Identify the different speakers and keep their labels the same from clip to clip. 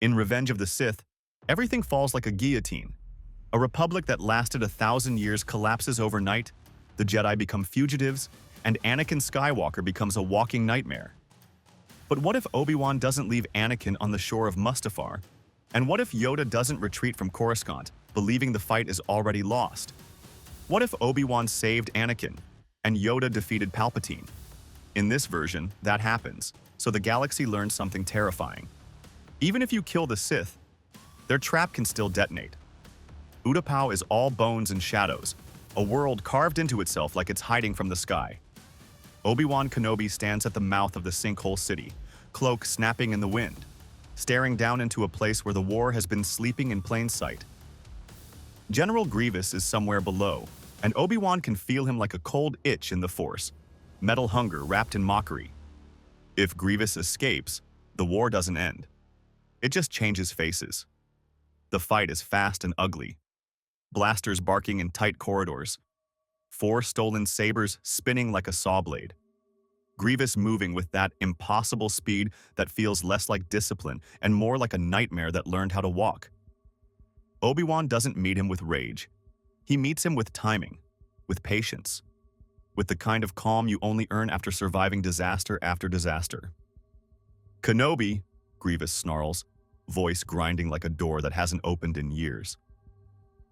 Speaker 1: In Revenge of the Sith, everything falls like a guillotine. A republic that lasted 1,000 years collapses overnight, the Jedi become fugitives, and Anakin Skywalker becomes a walking nightmare. But what if Obi-Wan doesn't leave Anakin on the shore of Mustafar? And what if Yoda doesn't retreat from Coruscant, believing the fight is already lost? What if Obi-Wan saved Anakin, and Yoda defeated Palpatine? In this version, that happens, so the galaxy learns something terrifying. Even if you kill the Sith, their trap can still detonate. Utapau is all bones and shadows, a world carved into itself like it's hiding from the sky. Obi-Wan Kenobi stands at the mouth of the sinkhole city, cloak snapping in the wind, staring down into a place where the war has been sleeping in plain sight. General Grievous is somewhere below, and Obi-Wan can feel him like a cold itch in the Force, metal hunger wrapped in mockery. If Grievous escapes, the war doesn't end. It just changes faces. The fight is fast and ugly. Blasters barking in tight corridors. 4 stolen sabers spinning like a saw blade. Grievous moving with that impossible speed that feels less like discipline and more like a nightmare that learned how to walk. Obi-Wan doesn't meet him with rage. He meets him with timing, with patience, with the kind of calm you only earn after surviving disaster after disaster. "Kenobi," Grievous snarls, voice grinding like a door that hasn't opened in years.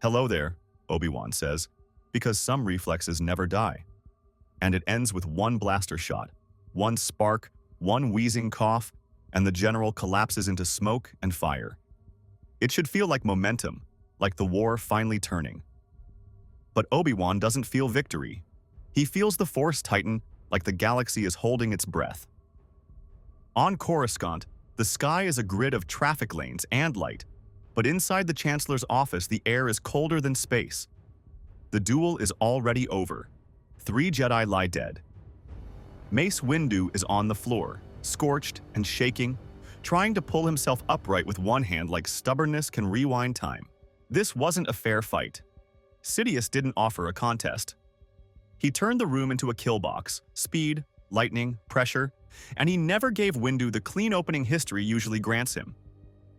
Speaker 1: "Hello there," Obi-Wan says, because some reflexes never die. And it ends with one blaster shot, one spark, one wheezing cough, and the general collapses into smoke and fire. It should feel like momentum, like the war finally turning. But Obi-Wan doesn't feel victory. He feels the Force tighten, like the galaxy is holding its breath. On Coruscant, the sky is a grid of traffic lanes and light, but inside the Chancellor's office the air is colder than space. The duel is already over. 3 Jedi lie dead. Mace Windu is on the floor, scorched and shaking, trying to pull himself upright with one hand like stubbornness can rewind time. This wasn't a fair fight. Sidious didn't offer a contest. He turned the room into a kill box, speed, lightning, pressure, and he never gave Windu the clean opening history usually grants him.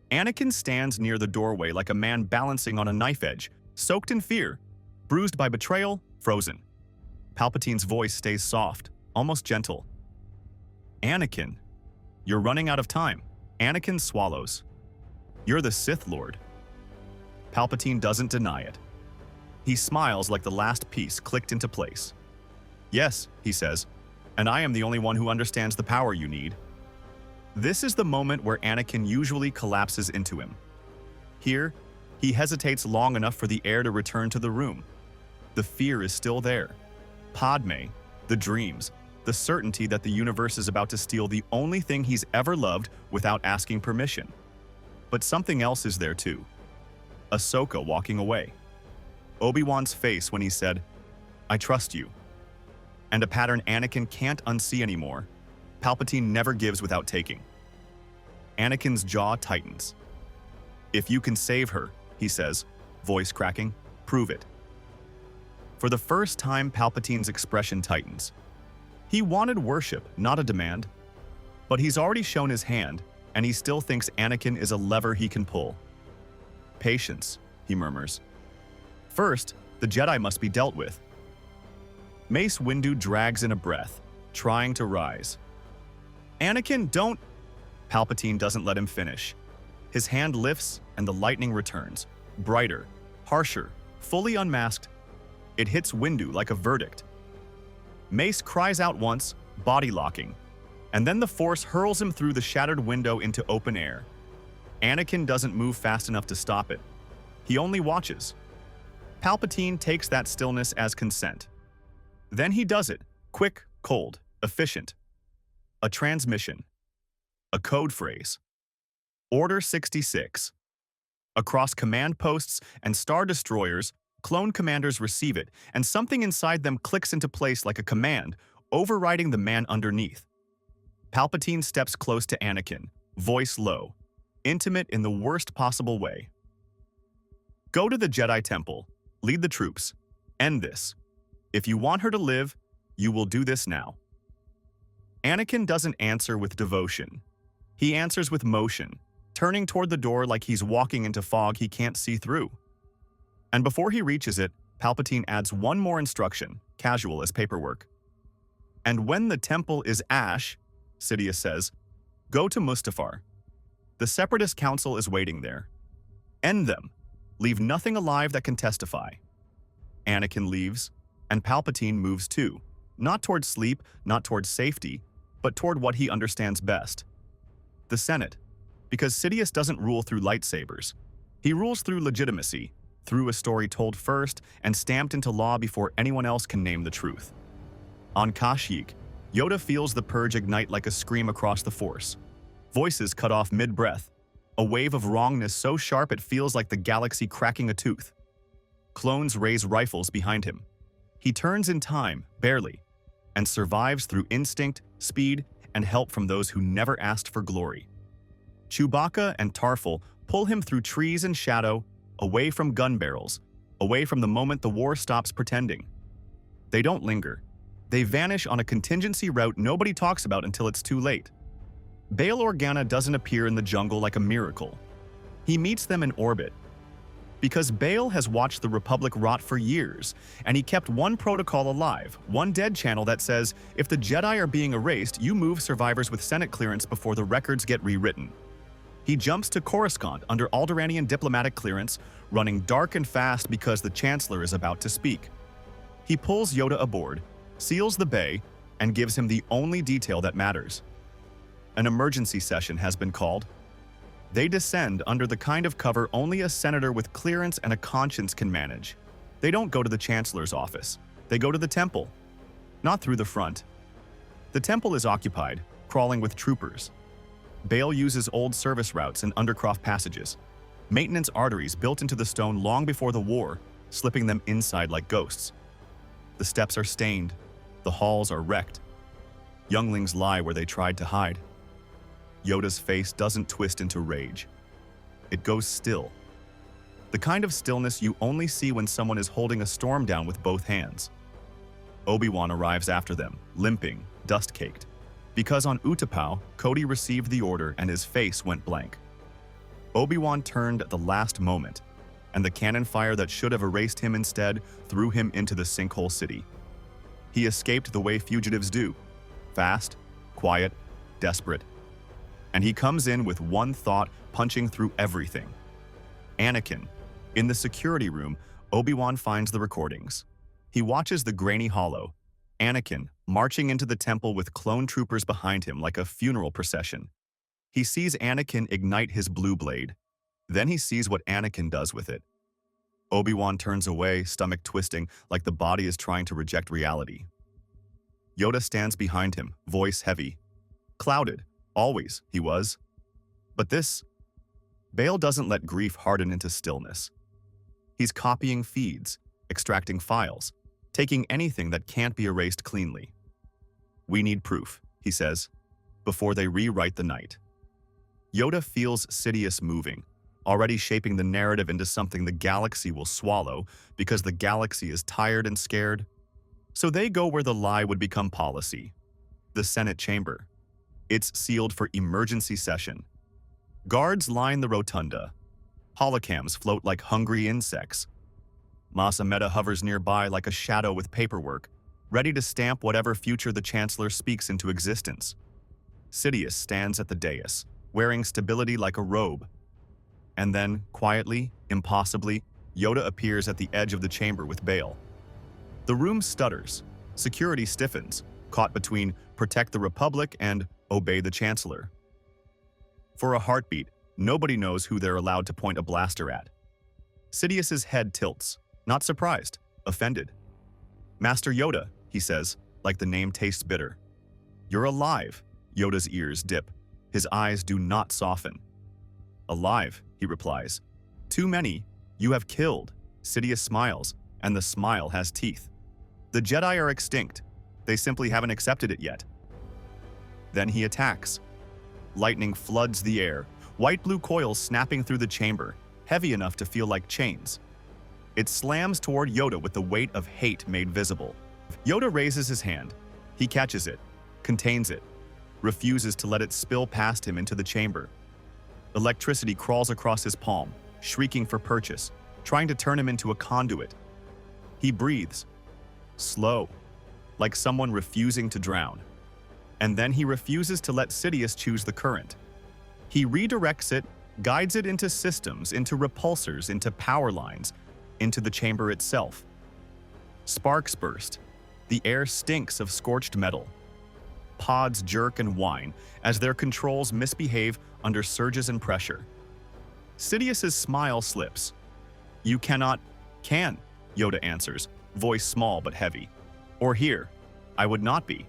Speaker 1: Anakin stands near the doorway like a man balancing on a knife edge, soaked in fear, bruised by betrayal, frozen. Palpatine's voice stays soft, almost gentle. "Anakin, you're running out of time." Anakin swallows. "You're the Sith Lord." Palpatine doesn't deny it. He smiles like the last piece clicked into place. "Yes," he says, "and I am the only one who understands the power you need." This is the moment where Anakin usually collapses into him. Here, he hesitates long enough for the air to return to the room. The fear is still there. Padme, the dreams, the certainty that the universe is about to steal the only thing he's ever loved without asking permission. But something else is there too. Ahsoka walking away. Obi-Wan's face when he said, "I trust you." And a pattern Anakin can't unsee anymore. Palpatine never gives without taking. Anakin's jaw tightens. "If you can save her," he says, voice cracking, "prove it." For the first time, Palpatine's expression tightens. He wanted worship, not a demand. But he's already shown his hand, and he still thinks Anakin is a lever he can pull. "Patience," he murmurs. "First, the Jedi must be dealt with." Mace Windu drags in a breath, trying to rise. "Anakin, don't—" Palpatine doesn't let him finish. His hand lifts, and the lightning returns, brighter, harsher, fully unmasked. It hits Windu like a verdict. Mace cries out once, body locking, and then the Force hurls him through the shattered window into open air. Anakin doesn't move fast enough to stop it. He only watches. Palpatine takes that stillness as consent. Then he does it, quick, cold, efficient. A transmission. A code phrase. Order 66. Across command posts and star destroyers, clone commanders receive it, and something inside them clicks into place like a command, overriding the man underneath. Palpatine steps close to Anakin, voice low, intimate in the worst possible way. "Go to the Jedi Temple, lead the troops, end this. If you want her to live, you will do this now." Anakin doesn't answer with devotion. He answers with motion, turning toward the door like he's walking into fog he can't see through. And before he reaches it, Palpatine adds one more instruction, casual as paperwork. "And when the temple is ash," Sidious says, "go to Mustafar. The Separatist Council is waiting there. End them. Leave nothing alive that can testify." Anakin leaves, and Palpatine moves too, not toward sleep, not toward safety, but toward what he understands best. The Senate, because Sidious doesn't rule through lightsabers. He rules through legitimacy, through a story told first and stamped into law before anyone else can name the truth. On Kashyyyk, Yoda feels the purge ignite like a scream across the Force. Voices cut off mid-breath, a wave of wrongness so sharp it feels like the galaxy cracking a tooth. Clones raise rifles behind him. He turns in time, barely, and survives through instinct, speed, and help from those who never asked for glory. Chewbacca and Tarful pull him through trees and shadow, away from gun barrels, away from the moment the war stops pretending. They don't linger. They vanish on a contingency route nobody talks about until it's too late. Bail Organa doesn't appear in the jungle like a miracle. He meets them in orbit. Because Bail has watched the Republic rot for years, and he kept one protocol alive, one dead channel that says, if the Jedi are being erased, you move survivors with Senate clearance before the records get rewritten. He jumps to Coruscant under Alderaanian diplomatic clearance, running dark and fast because the Chancellor is about to speak. He pulls Yoda aboard, seals the bay, and gives him the only detail that matters. An emergency session has been called. They descend under the kind of cover only a senator with clearance and a conscience can manage. They don't go to the Chancellor's office. They go to the temple. Not through the front. The temple is occupied, crawling with troopers. Bail uses old service routes and undercroft passages, maintenance arteries built into the stone long before the war, slipping them inside like ghosts. The steps are stained. The halls are wrecked. Younglings lie where they tried to hide. Yoda's face doesn't twist into rage. It goes still. The kind of stillness you only see when someone is holding a storm down with both hands. Obi-Wan arrives after them, limping, dust-caked. Because on Utapau, Cody received the order and his face went blank. Obi-Wan turned at the last moment, and the cannon fire that should have erased him instead threw him into the sinkhole city. He escaped the way fugitives do, fast, quiet, desperate. And he comes in with one thought punching through everything. Anakin. In the security room, Obi-Wan finds the recordings. He watches the grainy hollow, Anakin marching into the temple with clone troopers behind him like a funeral procession. He sees Anakin ignite his blue blade. Then he sees what Anakin does with it. Obi-Wan turns away, stomach twisting, like the body is trying to reject reality. Yoda stands behind him, voice heavy. Clouded. Always, he was. But this... Bail doesn't let grief harden into stillness. He's copying feeds, extracting files, taking anything that can't be erased cleanly. We need proof, he says, before they rewrite the night. Yoda feels Sidious moving, already shaping the narrative into something the galaxy will swallow because the galaxy is tired and scared. So they go where the lie would become policy. The Senate chamber. It's sealed for emergency session. Guards line the rotunda. Holocams float like hungry insects. Mas Amedda hovers nearby like a shadow with paperwork, ready to stamp whatever future the Chancellor speaks into existence. Sidious stands at the dais, wearing stability like a robe. And then, quietly, impossibly, Yoda appears at the edge of the chamber with Bail. The room stutters. Security stiffens, caught between protect the Republic and obey the Chancellor. For a heartbeat, nobody knows who they're allowed to point a blaster at. Sidious's head tilts, not surprised, offended. Master Yoda, he says, like the name tastes bitter. You're alive, Yoda's ears dip. His eyes do not soften. Alive, he replies. Too many. You have killed. Sidious smiles, and the smile has teeth. The Jedi are extinct. They simply haven't accepted it yet. Then he attacks. Lightning floods the air, white-blue coils snapping through the chamber, heavy enough to feel like chains. It slams toward Yoda with the weight of hate made visible. Yoda raises his hand. He catches it, contains it, refuses to let it spill past him into the chamber. Electricity crawls across his palm, shrieking for purchase, trying to turn him into a conduit. He breathes, slow, like someone refusing to drown. And then he refuses to let Sidious choose the current. He redirects it, guides it into systems, into repulsors, into power lines, into the chamber itself. Sparks burst. The air stinks of scorched metal. Pods jerk and whine as their controls misbehave under surges and pressure. Sidious's smile slips. "You cannot." "Can," Yoda answers, voice small but heavy. "Or here. I would not be."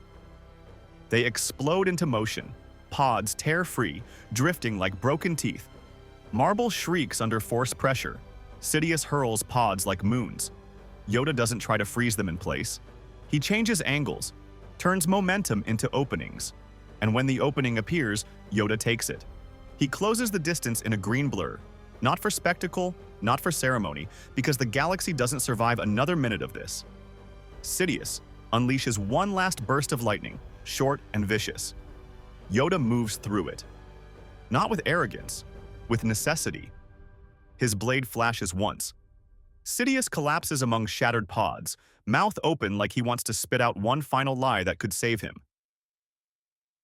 Speaker 1: They explode into motion. Pods tear free, drifting like broken teeth. Marble shrieks under force pressure. Sidious hurls pods like moons. Yoda doesn't try to freeze them in place. He changes angles, turns momentum into openings. And when the opening appears, Yoda takes it. He closes the distance in a green blur. Not for spectacle, not for ceremony, because the galaxy doesn't survive another minute of this. Sidious unleashes one last burst of lightning, short and vicious. Yoda moves through it. Not with arrogance, with necessity. His blade flashes once. Sidious collapses among shattered pods, mouth open like he wants to spit out one final lie that could save him.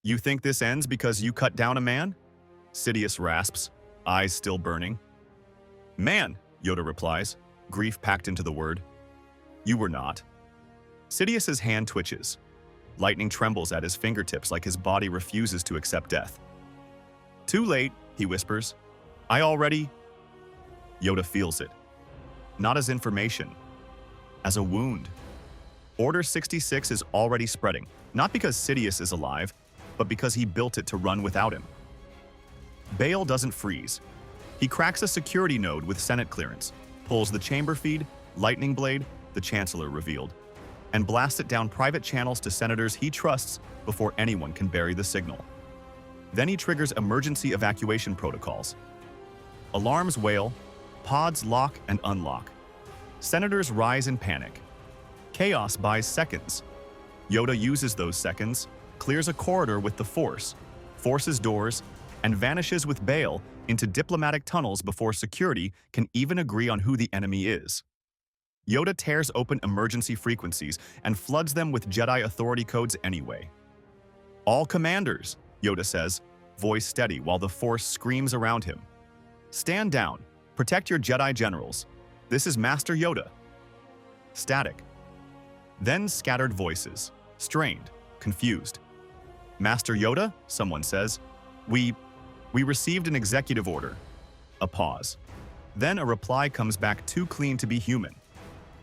Speaker 1: "You think this ends because you cut down a man?" Sidious rasps, eyes still burning. "Man," Yoda replies, grief packed into the word. "You were not." Sidious's hand twitches. Lightning trembles at his fingertips like his body refuses to accept death. "Too late," he whispers. "I already—" Yoda feels it. Not as information, as a wound. Order 66 is already spreading, not because Sidious is alive, but because he built it to run without him. Bail doesn't freeze. He cracks a security node with Senate clearance, pulls the chamber feed, lightning blade, the Chancellor revealed, and blasts it down private channels to senators he trusts before anyone can bury the signal. Then he triggers emergency evacuation protocols. Alarms wail, pods lock and unlock. Senators rise in panic. Chaos buys seconds. Yoda uses those seconds, clears a corridor with the Force, forces doors, and vanishes with Bail into diplomatic tunnels before security can even agree on who the enemy is. Yoda tears open emergency frequencies and floods them with Jedi authority codes anyway. "All commanders," Yoda says, voice steady while the Force screams around him. "Stand down. Protect your Jedi generals. This is Master Yoda." Static. Then scattered voices, strained, confused. "Master Yoda," someone says. We received an executive order." A pause. Then a reply comes back too clean to be human.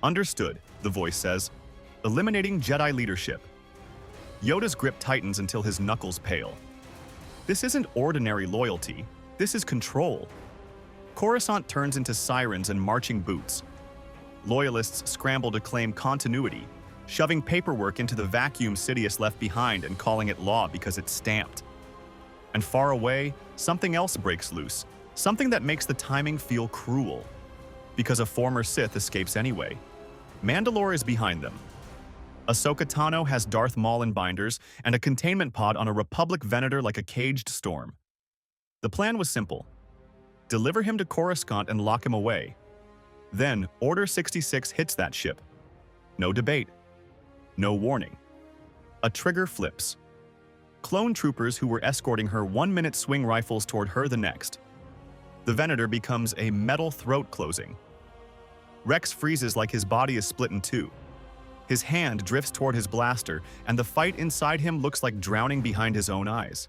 Speaker 1: "Understood," the voice says. "Eliminating Jedi leadership." Yoda's grip tightens until his knuckles pale. This isn't ordinary loyalty. This is control. Coruscant turns into sirens and marching boots. Loyalists scramble to claim continuity, shoving paperwork into the vacuum Sidious left behind and calling it law because it's stamped. And far away, something else breaks loose, something that makes the timing feel cruel. Because a former Sith escapes anyway. Mandalore is behind them. Ahsoka Tano has Darth Maul in binders and a containment pod on a Republic Venator like a caged storm. The plan was simple. Deliver him to Coruscant and lock him away. Then, Order 66 hits that ship. No debate. No warning. A trigger flips. Clone troopers who were escorting her 1-minute swing rifles toward her the next. The Venator becomes a metal throat closing. Rex freezes like his body is split in two. His hand drifts toward his blaster, and the fight inside him looks like drowning behind his own eyes.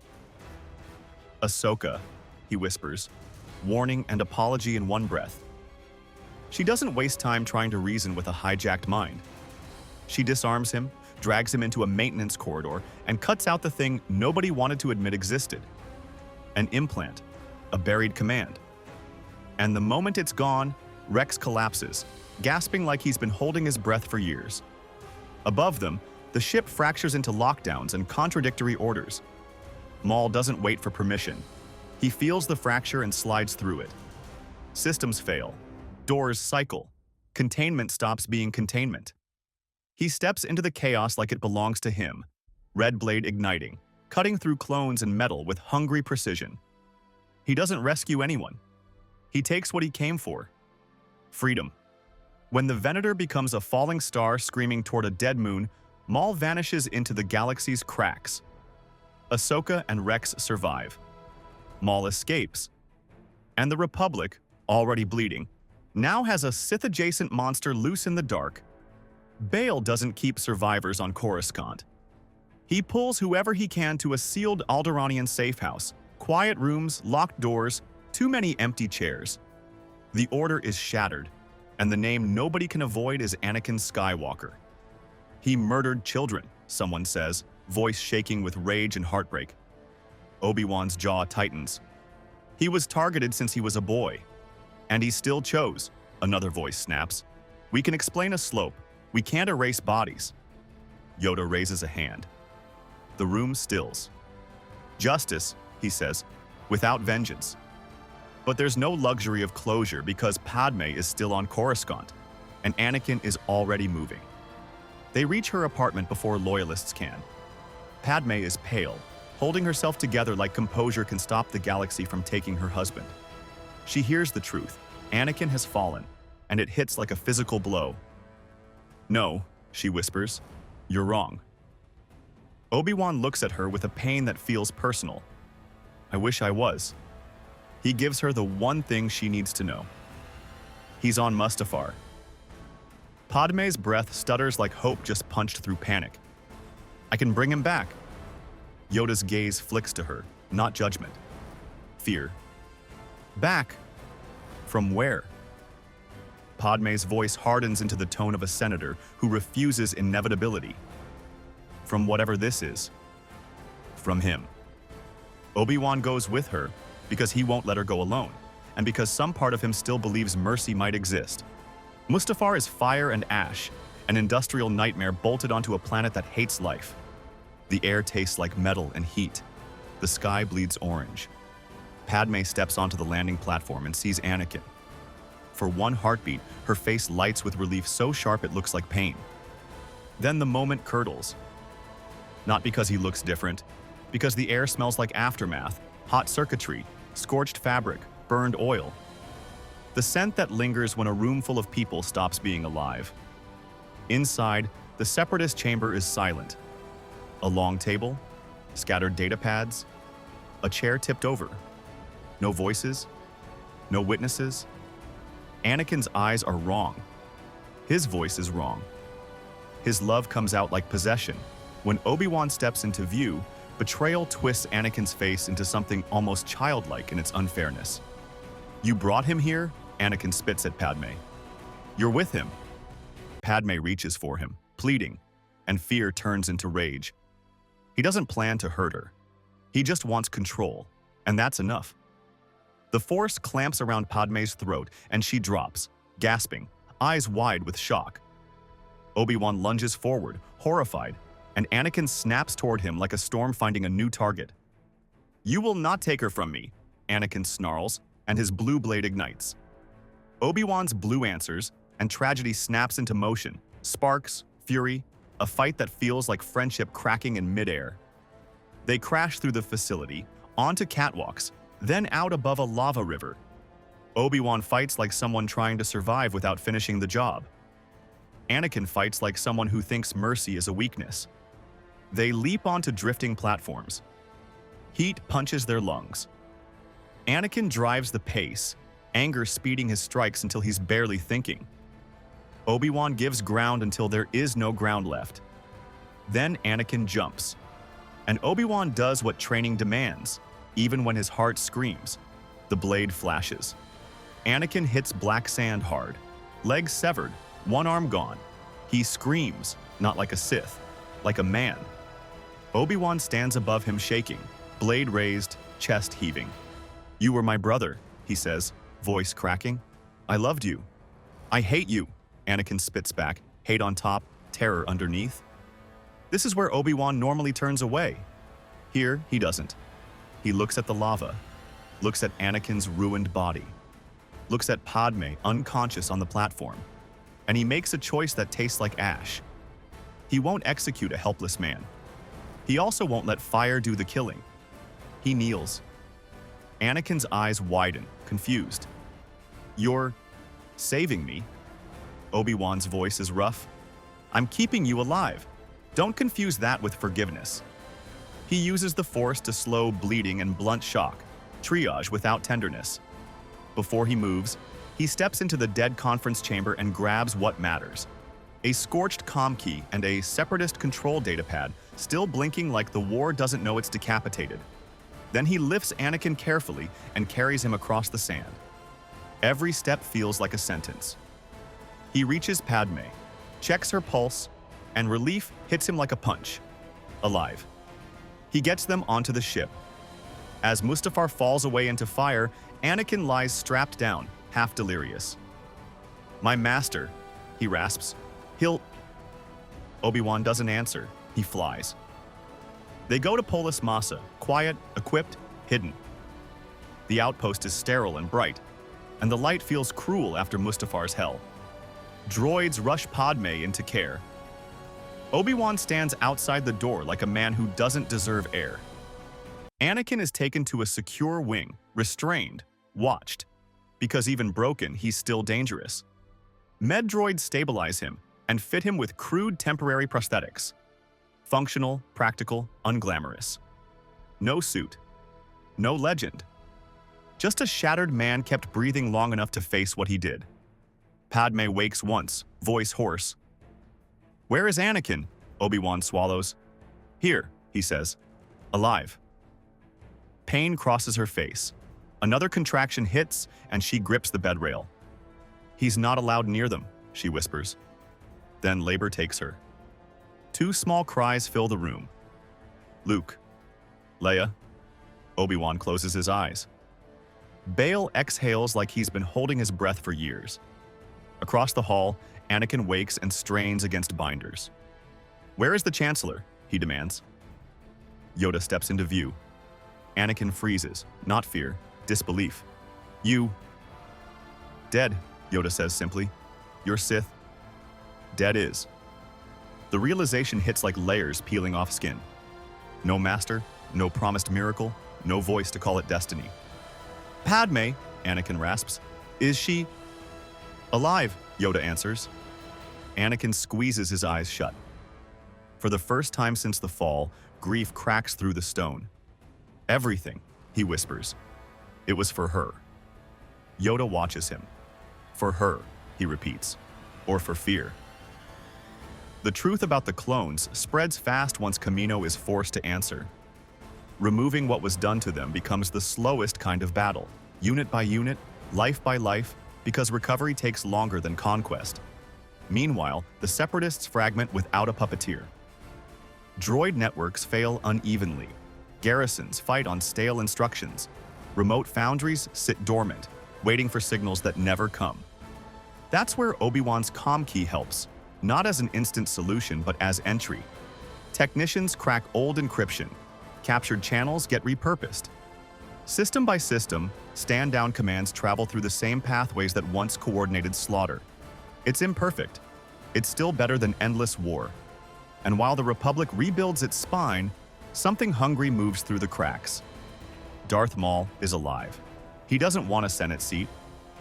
Speaker 1: "Ahsoka," he whispers, warning and apology in one breath. She doesn't waste time trying to reason with a hijacked mind. She disarms him, drags him into a maintenance corridor, and cuts out the thing nobody wanted to admit existed. An implant, a buried command. And the moment it's gone, Rex collapses, gasping like he's been holding his breath for years. Above them, the ship fractures into lockdowns and contradictory orders. Maul doesn't wait for permission. He feels the fracture and slides through it. Systems fail. Doors cycle. Containment stops being containment. He steps into the chaos like it belongs to him, red blade igniting, cutting through clones and metal with hungry precision. He doesn't rescue anyone. He takes what he came for. Freedom. When the Venator becomes a falling star screaming toward a dead moon, Maul vanishes into the galaxy's cracks. Ahsoka and Rex survive. Maul escapes. And the Republic, already bleeding, now has a Sith-adjacent monster loose in the dark. Bail doesn't keep survivors on Coruscant. He pulls whoever he can to a sealed Alderaanian safe house, quiet rooms, locked doors, too many empty chairs. The order is shattered, and the name nobody can avoid is Anakin Skywalker. He murdered children, someone says, voice shaking with rage and heartbreak. Obi-Wan's jaw tightens. He was targeted since he was a boy. And he still chose, another voice snaps. We can explain a slope. We can't erase bodies. Yoda raises a hand. The room stills. Justice, he says, without vengeance. But there's no luxury of closure because Padme is still on Coruscant, and Anakin is already moving. They reach her apartment before loyalists can. Padme is pale, holding herself together like composure can stop the galaxy from taking her husband. She hears the truth. Anakin has fallen, and it hits like a physical blow. No, she whispers, you're wrong. Obi-Wan looks at her with a pain that feels personal. I wish I was. He gives her the one thing she needs to know. He's on Mustafar. Padme's breath stutters like hope just punched through panic. I can bring him back. Yoda's gaze flicks to her, not judgment. Fear. Back? From where? Padme's voice hardens into the tone of a senator who refuses inevitability. From whatever this is. From him. Obi-Wan goes with her because he won't let her go alone, and because some part of him still believes mercy might exist. Mustafar is fire and ash, an industrial nightmare bolted onto a planet that hates life. The air tastes like metal and heat. The sky bleeds orange. Padme steps onto the landing platform and sees Anakin. For one heartbeat, her face lights with relief so sharp it looks like pain. Then the moment curdles. Not because he looks different, because the air smells like aftermath, hot circuitry, scorched fabric, burned oil. The scent that lingers when a room full of people stops being alive. Inside, the Separatist chamber is silent. A long table, scattered data pads, a chair tipped over. No voices, no witnesses. Anakin's eyes are wrong. His voice is wrong. His love comes out like possession. When Obi-Wan steps into view, betrayal twists Anakin's face into something almost childlike in its unfairness. You brought him here? Anakin spits at Padme. You're with him. Padme reaches for him, pleading, and fear turns into rage. He doesn't plan to hurt her. He just wants control, and that's enough. The Force clamps around Padme's throat, and she drops, gasping, eyes wide with shock. Obi-Wan lunges forward, horrified, and Anakin snaps toward him like a storm finding a new target. You will not take her from me, Anakin snarls, and his blue blade ignites. Obi-Wan's blue answers, and tragedy snaps into motion, sparks, fury, a fight that feels like friendship cracking in midair. They crash through the facility, onto catwalks, then out above a lava river. Obi-Wan fights like someone trying to survive without finishing the job. Anakin fights like someone who thinks mercy is a weakness. They leap onto drifting platforms. Heat punches their lungs. Anakin drives the pace, anger speeding his strikes until he's barely thinking. Obi-Wan gives ground until there is no ground left. Then Anakin jumps. And Obi-Wan does what training demands, even when his heart screams. The blade flashes. Anakin hits black sand hard, legs severed, one arm gone. He screams, not like a Sith, like a man. Obi-Wan stands above him shaking, blade raised, chest heaving. You were my brother, he says, voice cracking. I loved you. I hate you, Anakin spits back, hate on top, terror underneath. This is where Obi-Wan normally turns away. Here, he doesn't. He looks at the lava, looks at Anakin's ruined body, looks at Padme unconscious on the platform, and he makes a choice that tastes like ash. He won't execute a helpless man. He also won't let fire do the killing. He kneels. Anakin's eyes widen, confused. "You're saving me?" Obi-Wan's voice is rough. "I'm keeping you alive. Don't confuse that with forgiveness." He uses the Force to slow bleeding and blunt shock, triage without tenderness. Before he moves, he steps into the dead conference chamber and grabs what matters. A scorched comm key and a separatist control datapad still blinking like the war doesn't know it's decapitated. Then he lifts Anakin carefully and carries him across the sand. Every step feels like a sentence. He reaches Padme, checks her pulse, and relief hits him like a punch. Alive. He gets them onto the ship. As Mustafar falls away into fire, Anakin lies strapped down, half delirious. "My master," he rasps. "He'll..." Obi-Wan doesn't answer. He flies. They go to Polis Massa, quiet, equipped, hidden. The outpost is sterile and bright, and the light feels cruel after Mustafar's hell. Droids rush Padme into care. Obi-Wan stands outside the door like a man who doesn't deserve air. Anakin is taken to a secure wing, restrained, watched. Because even broken, he's still dangerous. Med droids stabilize him and fit him with crude temporary prosthetics. Functional, practical, unglamorous. No suit. No legend. Just a shattered man kept breathing long enough to face what he did. Padme wakes once, voice hoarse. "Where is Anakin?" Obi-Wan swallows. "Here," he says. "Alive." Pain crosses her face. Another contraction hits, and she grips the bed rail. "He's not allowed near them," she whispers. Then labor takes her. Two small cries fill the room. "Luke." "Leia." Obi-Wan closes his eyes. Bail exhales like he's been holding his breath for years. Across the hall, Anakin wakes and strains against binders. "Where is the Chancellor?" he demands. Yoda steps into view. Anakin freezes, not fear, disbelief. "You..." "Dead," Yoda says simply. "Your Sith..." "Dead is." The realization hits like layers peeling off skin. No master, no promised miracle, no voice to call it destiny. "Padme," Anakin rasps. "Is she..." "Alive," Yoda answers. Anakin squeezes his eyes shut. For the first time since the fall, grief cracks through the stone. "Everything," he whispers. "It was for her." Yoda watches him. "For her," he repeats. "Or for fear." The truth about the clones spreads fast once Kamino is forced to answer. Removing what was done to them becomes the slowest kind of battle, unit by unit, life by life, because recovery takes longer than conquest. Meanwhile, the Separatists fragment without a puppeteer. Droid networks fail unevenly. Garrisons fight on stale instructions. Remote foundries sit dormant, waiting for signals that never come. That's where Obi-Wan's comm key helps, not as an instant solution but as entry. Technicians crack old encryption. Captured channels get repurposed. System by system, stand-down commands travel through the same pathways that once coordinated slaughter. It's imperfect. It's still better than endless war. And while the Republic rebuilds its spine, something hungry moves through the cracks. Darth Maul is alive. He doesn't want a Senate seat.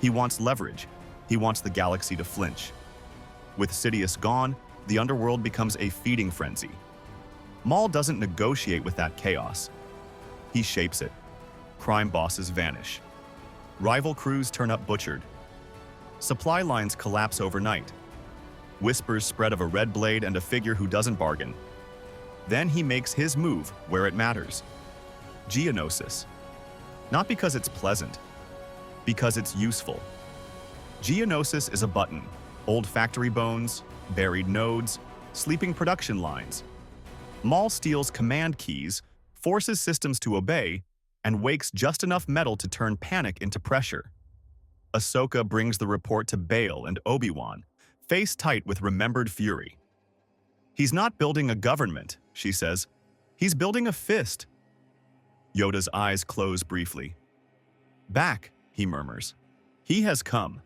Speaker 1: He wants leverage. He wants the galaxy to flinch. With Sidious gone, the underworld becomes a feeding frenzy. Maul doesn't negotiate with that chaos. He shapes it. Crime bosses vanish. Rival crews turn up butchered. Supply lines collapse overnight. Whispers spread of a red blade and a figure who doesn't bargain. Then he makes his move where it matters. Geonosis. Not because it's pleasant, because it's useful. Geonosis is a button. Old factory bones, buried nodes, sleeping production lines. Maul steals command keys, forces systems to obey, and wakes just enough metal to turn panic into pressure. Ahsoka brings the report to Bail and Obi-Wan, face tight with remembered fury. "He's not building a government," she says. "He's building a fist." Yoda's eyes close briefly. "Back," he murmurs. "He has come."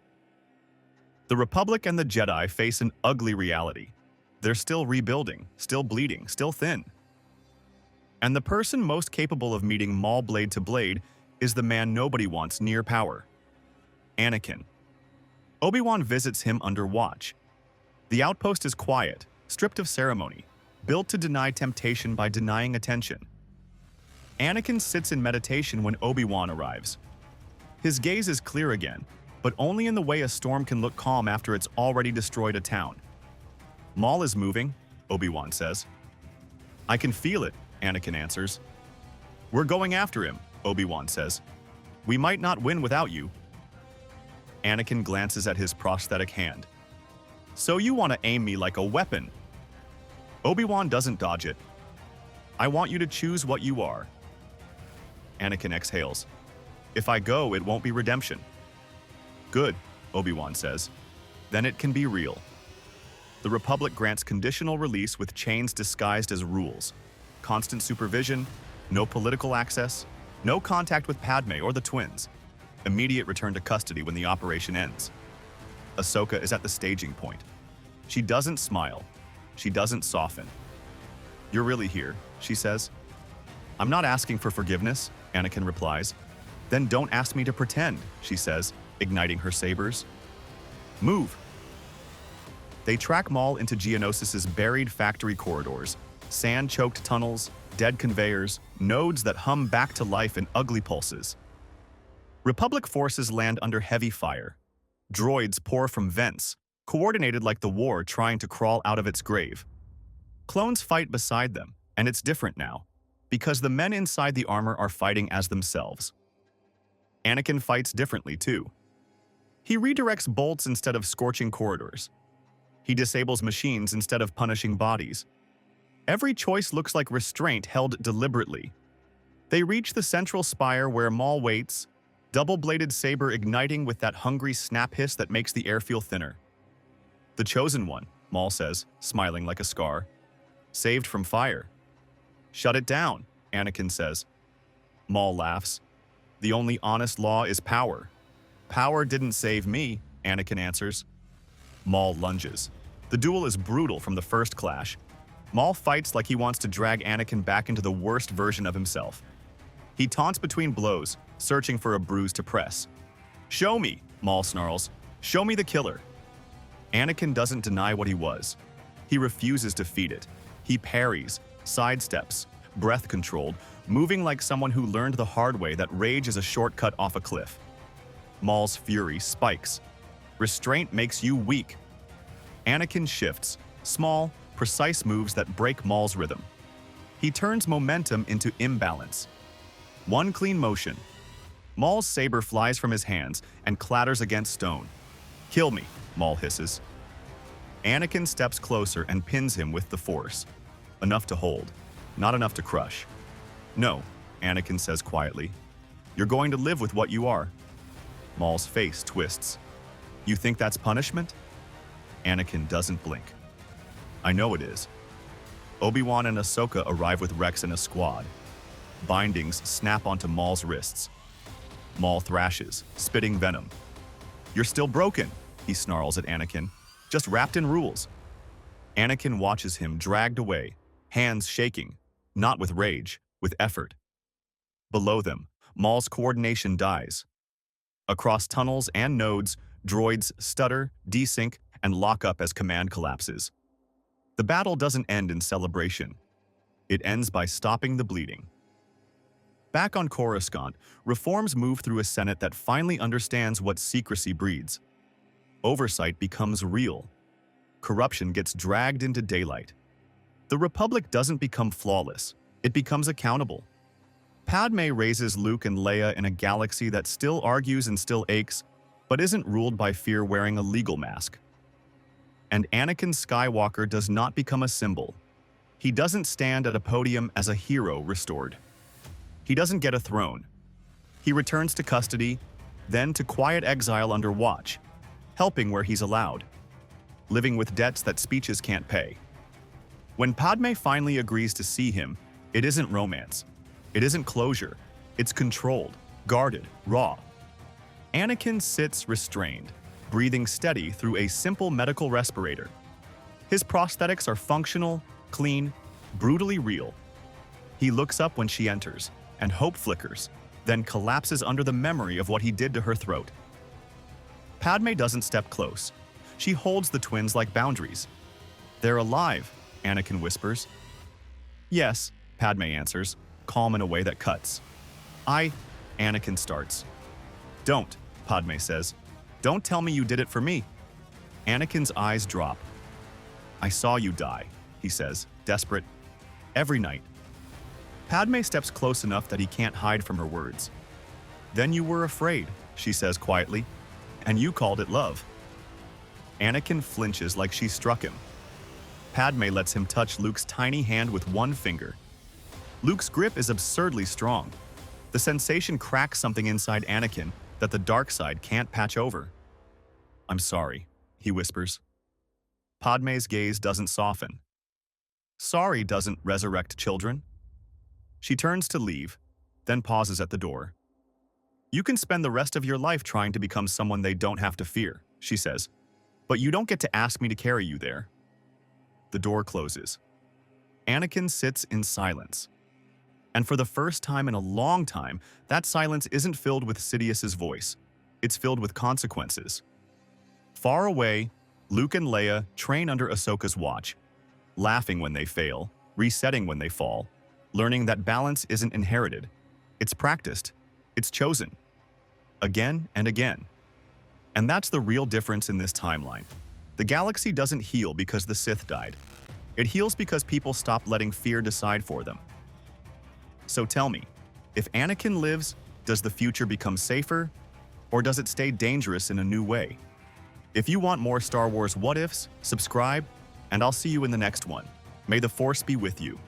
Speaker 1: The Republic and the Jedi face an ugly reality. They're still rebuilding, still bleeding, still thin. And the person most capable of meeting Maul blade to blade is the man nobody wants near power. Anakin. Obi-Wan visits him under watch. The outpost is quiet, stripped of ceremony, built to deny temptation by denying attention. Anakin sits in meditation when Obi-Wan arrives. His gaze is clear again, but only in the way a storm can look calm after it's already destroyed a town. Maul is moving, Obi-Wan says. I can feel it, Anakin answers. We're going after him, Obi-Wan says. We might not win without you. Anakin glances at his prosthetic hand. So you want to aim me like a weapon? Obi-Wan doesn't dodge it. I want you to choose what you are. Anakin exhales. If I go, it won't be redemption. Good, Obi-Wan says. Then it can be real. The Republic grants conditional release with chains disguised as rules. Constant supervision, no political access, no contact with Padme or the twins. Immediate return to custody when the operation ends. Ahsoka is at the staging point. She doesn't smile. She doesn't soften. You're really here, she says. I'm not asking for forgiveness, Anakin replies. Then don't ask me to pretend, she says, igniting her sabers. Move. They track Maul into Geonosis's buried factory corridors, sand-choked tunnels, dead conveyors, nodes that hum back to life in ugly pulses. Republic forces land under heavy fire. Droids pour from vents, coordinated like the war trying to crawl out of its grave. Clones fight beside them, and it's different now, because the men inside the armor are fighting as themselves. Anakin fights differently, too. He redirects bolts instead of scorching corridors. He disables machines instead of punishing bodies. Every choice looks like restraint held deliberately. They reach the central spire where Maul waits, double-bladed saber igniting with that hungry snap hiss that makes the air feel thinner. The chosen one, Maul says, smiling like a scar. Saved from fire. Shut it down, Anakin says. Maul laughs. The only honest law is power. Power didn't save me, Anakin answers. Maul lunges. The duel is brutal from the first clash. Maul fights like he wants to drag Anakin back into the worst version of himself. He taunts between blows, searching for a bruise to press. Show me, Maul snarls. Show me the killer. Anakin doesn't deny what he was. He refuses to feed it. He parries, sidesteps, breath-controlled, moving like someone who learned the hard way that rage is a shortcut off a cliff. Maul's fury spikes. Restraint makes you weak. Anakin shifts, small, precise moves that break Maul's rhythm. He turns momentum into imbalance. One clean motion. Maul's saber flies from his hands and clatters against stone. Kill me, Maul hisses. Anakin steps closer and pins him with the Force. Enough to hold, not enough to crush. No, Anakin says quietly. You're going to live with what you are. Maul's face twists. You think that's punishment? Anakin doesn't blink. I know it is. Obi-Wan and Ahsoka arrive with Rex and a squad. Bindings snap onto Maul's wrists. Maul thrashes, spitting venom. You're still broken, he snarls at Anakin, just wrapped in rules. Anakin watches him dragged away, hands shaking, not with rage, with effort. Below them, Maul's coordination dies. Across tunnels and nodes, droids stutter, desync, and lock up as command collapses. The battle doesn't end in celebration. It ends by stopping the bleeding. Back on Coruscant, reforms move through a Senate that finally understands what secrecy breeds. Oversight becomes real. Corruption gets dragged into daylight. The Republic doesn't become flawless. It becomes accountable. Padme raises Luke and Leia in a galaxy that still argues and still aches, but isn't ruled by fear wearing a legal mask. And Anakin Skywalker does not become a symbol. He doesn't stand at a podium as a hero restored. He doesn't get a throne. He returns to custody, then to quiet exile under watch, helping where he's allowed, living with debts that speeches can't pay. When Padme finally agrees to see him, it isn't romance. It isn't closure. It's controlled, guarded, raw. Anakin sits restrained, breathing steady through a simple medical respirator. His prosthetics are functional, clean, brutally real. He looks up when she enters, and hope flickers. then collapses under the memory of what he did to her throat. Padme doesn't step close. She holds the twins like boundaries. "They're alive," Anakin whispers. "Yes," Padme answers, calm in a way that cuts. Anakin starts. "Don't," Padme says. "Don't tell me you did it for me." Anakin's eyes drop. "I saw you die," he says, desperate. "Every night." Padme steps close enough that he can't hide from her words. "Then you were afraid," she says quietly, "and you called it love." Anakin flinches like she struck him. Padme lets him touch Luke's tiny hand with one finger. Luke's grip is absurdly strong. The sensation cracks something inside Anakin that the dark side can't patch over. "I'm sorry," he whispers. Padme's gaze doesn't soften. Sorry doesn't resurrect children. She turns to leave, then pauses at the door. "You can spend the rest of your life trying to become someone they don't have to fear," she says, "but you don't get to ask me to carry you there." The door closes. Anakin sits in silence. And for the first time in a long time, that silence isn't filled with Sidious's voice. It's filled with consequences. Far away, Luke and Leia train under Ahsoka's watch, laughing when they fail, resetting when they fall, learning that balance isn't inherited. It's practiced. It's chosen. Again and again. And that's the real difference in this timeline. The galaxy doesn't heal because the Sith died. It heals because people stop letting fear decide for them. So tell me, if Anakin lives, does the future become safer, or does it stay dangerous in a new way? If you want more Star Wars What Ifs, subscribe, and I'll see you in the next one. May the Force be with you.